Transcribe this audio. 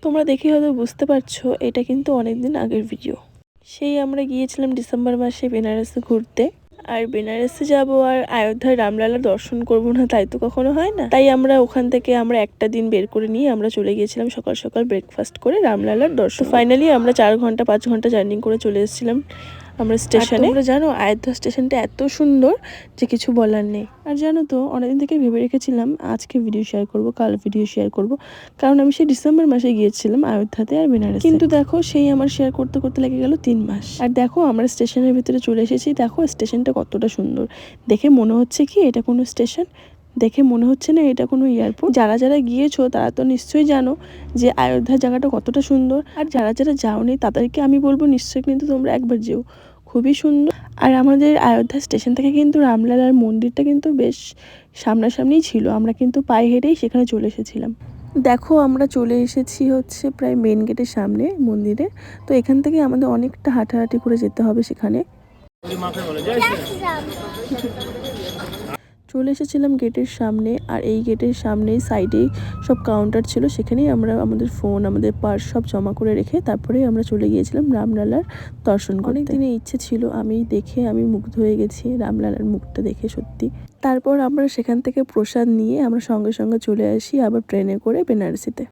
তোমরা দেখে হয়তো বুঝতে পারছো এটা কিন্তু অনেকদিন আগের ভিডিও। সেই আমরা গিয়েছিলাম ডিসেম্বর মাসে বেনারসে ঘুরতে। আর বেনারসে যাব আর অযোধ্যার রামলালা দর্শন করব না তাই তো কখনো হয় না। তাই আমরা ওখান থেকে আমরা একটা দিন বের করে নিয়ে আমরা চলে গিয়েছিলাম সকাল সকাল ব্রেকফাস্ট করে রামলালার দর্শন। ফাইনালি আমরা 4 ঘন্টা 5 ঘন্টা জার্নি করে চলে এসেছিলাম আমরা স্টেশনে। তোমরা জানো অযোধ্যা স্টেশনটা এত সুন্দর যে কিছু বলার নেই। আর জানো তো অনেকদিন থেকে ভেবে রেখেছিলাম আজকে ভিডিও শেয়ার করব, কাল ভিডিও শেয়ার করব, কারণ আমি সেই ডিসেম্বর মাসে গিয়েছিলাম অযোধ্যাতে আর বেনারসে। কিন্তু দেখো সেই আমার শেয়ার করতে করতে লেগে গেল 3 মাস। আর দেখো আমরা স্টেশনের ভিতরে চলে এসেছি। দেখো স্টেশনটা কতটা সুন্দর, দেখে মনে হচ্ছে কি এটা কোনো স্টেশন, দেখে মনে হচ্ছে না এটা কোনো এয়ারপোর্ট। যারা যারা গিয়েছো তারা তো নিশ্চয়ই জানো যে অযোধ্যার জায়গাটা কতটা সুন্দর। আর যারা যারা যাওনি তাদেরকে আমি বলবো নিশ্চয়ই কিন্তু তোমরা একবার যেও, খুবই সুন্দর। আর আমাদের অযোধ্যা স্টেশন থেকে কিন্তু রামলালার মন্দিরটা কিন্তু বেশ সামনাসামনিই ছিল, আমরা কিন্তু পায়ে হেঁটেই সেখানে চলে এসেছিলাম। দেখো আমরা চলে এসেছি হচ্ছে প্রায় মেন গেটের সামনে মন্দিরে। তো এখান থেকে আমাদের অনেকটা হাঁটাহাঁটি করে যেতে হবে সেখানে। চলে এসেছিলাম গেটের সামনে। আর এই গেটের সামনেই সাইডেই সব কাউন্টার ছিল, সেখানেই আমরা আমাদের ফোন আমাদের পার্স সব জমা করে রেখে তারপরে আমরা চলে গিয়েছিলাম রামলালার দর্শন করতে। অনেক দিনের ইচ্ছে ছিল, আমি মুগ্ধ হয়ে গেছি রামলালার মুখটা দেখে সত্যি। তারপর আমরা সেখান থেকে প্রসাদ নিয়ে আমরা সঙ্গে সঙ্গে চলে আসি আবার ট্রেনে করে বেনারসিতে।